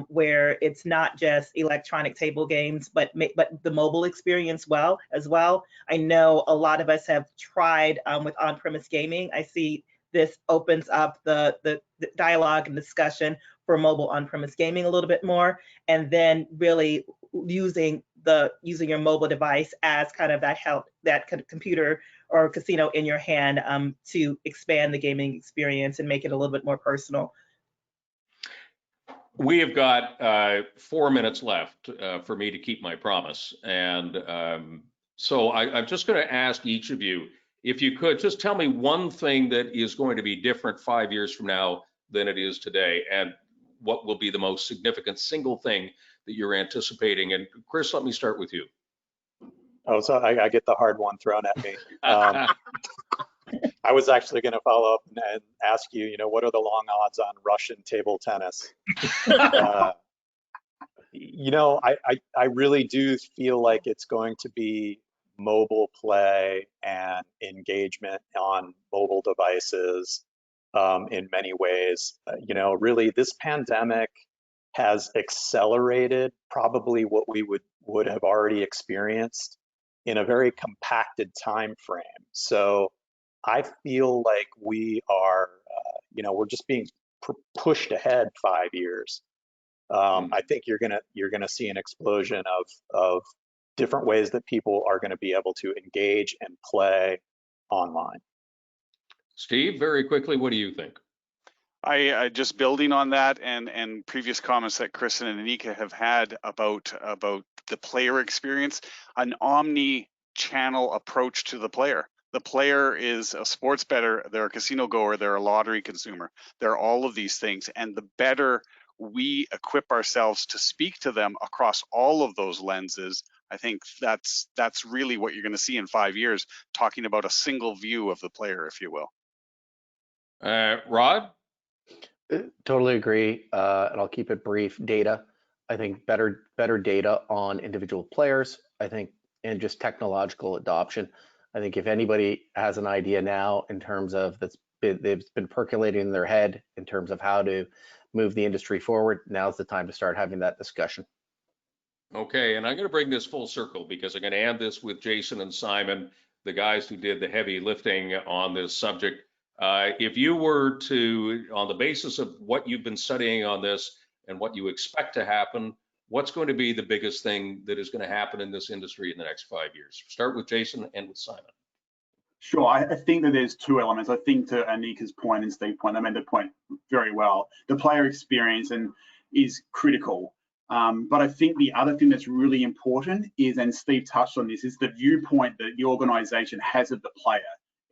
where it's not just electronic table games, but the mobile experience as well. I know a lot of us have tried with on-premise gaming. I see this opens up the dialogue and discussion for mobile on-premise gaming a little bit more, and then really using your mobile device as kind of that computer or casino in your hand to expand the gaming experience and make it a little bit more personal. We have got 4 minutes left for me to keep my promise. And so I'm just going to ask each of you, if you could just tell me one thing that is going to be different 5 years from now than it is today, and what will be the most significant single thing that you're anticipating. And Chris, let me start with you. Oh, so I get the hard one thrown at me. I was actually going to follow up and ask you, what are the long odds on Russian table tennis? I really do feel like it's going to be mobile play and engagement on mobile devices in many ways. Really, this pandemic has accelerated probably what we would have already experienced in a very compacted time frame. So I feel like we are, we're just being pushed ahead 5 years. I think you're gonna see an explosion of different ways that people are going to be able to engage and play online. Steve, very quickly, what do you think? I just building on that and previous comments that Chris and Anika have had about the player experience, an omni-channel approach to the player. The player is a sports bettor, they're a casino goer, they're a lottery consumer. They're all of these things, and the better we equip ourselves to speak to them across all of those lenses, I think that's really what you're going to see in 5 years, talking about a single view of the player, if you will. Rod? Totally agree, and I'll keep it brief. Data, I think better data on individual players, I think, and just technological adoption. I think if anybody has an idea now in terms of they've been percolating in their head in terms of how to move the industry forward, now's the time to start having that discussion. Okay, and I'm going to bring this full circle because I'm going to end this with Jason and Simon, the guys who did the heavy lifting on this subject. If you were to, on the basis of what you've been studying on this and what you expect to happen, what's going to be the biggest thing that is going to happen in this industry in the next 5 years? Start with Jason and with Simon. Sure, I think that there's two elements. I think to Anika's point and Steve's point, they made the point very well. The player experience is critical. But I think the other thing that's really important is, and Steve touched on this, is the viewpoint that the organization has of the player.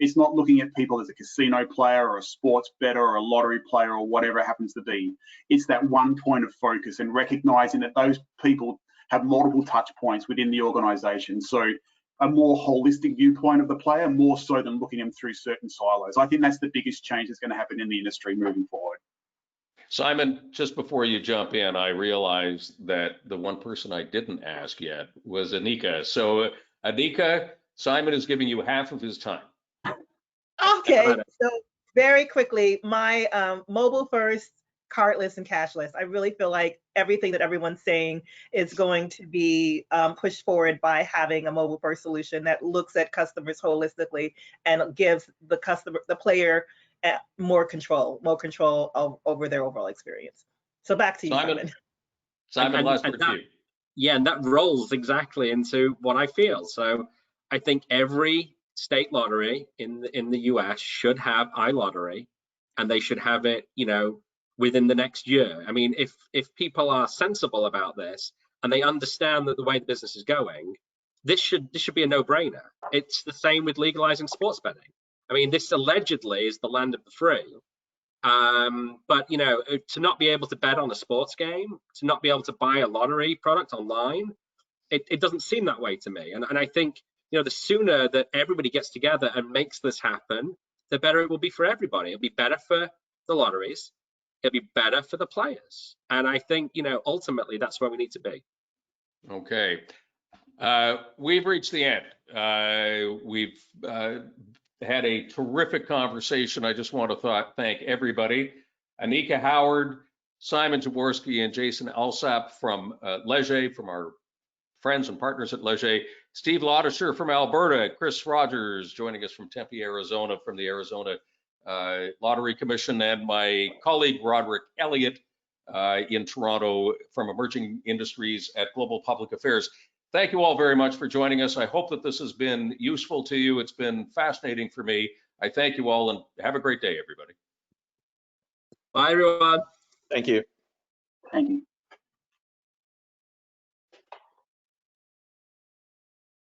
It's not looking at people as a casino player or a sports bettor or a lottery player or whatever it happens to be. It's that one point of focus and recognizing that those people have multiple touch points within the organization. So a more holistic viewpoint of the player, more so than looking at them through certain silos. I think that's the biggest change that's going to happen in the industry moving forward. Simon, just before you jump in, I realized that the one person I didn't ask yet was Anika. So Anika, Simon is giving you half of his time. Okay, so very quickly, my mobile first, cardless, and cashless. I really feel like everything that everyone's saying is going to be pushed forward by having a mobile first solution that looks at customers holistically and gives the player more control over their overall experience. So back to you, Simon. Simon, last word to you. Yeah, and that rolls exactly into what I feel. So I think every state lottery in the US should have iLottery, and they should have it, within the next year. I mean, if people are sensible about this and they understand that the way the business is going, this should be a no-brainer. It's the same with legalizing sports betting. I mean, this allegedly is the land of the free. But to not be able to bet on a sports game, to not be able to buy a lottery product online, it doesn't seem that way to me. And I think, the sooner that everybody gets together and makes this happen, the better it will be for everybody. It'll be better for the lotteries. It'll be better for the players. And I think, ultimately that's where we need to be. Okay. We've reached the end. We've had a terrific conversation. I just want to thank everybody. Anika Howard, Simon Jaworski, and Jason Alsap from Leger, from our friends and partners at Leger. Steve Lautisher from Alberta, Chris Rogers joining us from Tempe, Arizona, from the Arizona Lottery Commission, and my colleague Roderick Elliott in Toronto from Emerging Industries at Global Public Affairs. Thank you all very much for joining us. I hope that this has been useful to you. It's been fascinating for me. I thank you all and have a great day, everybody. Bye, everyone. Thank you. Thank you.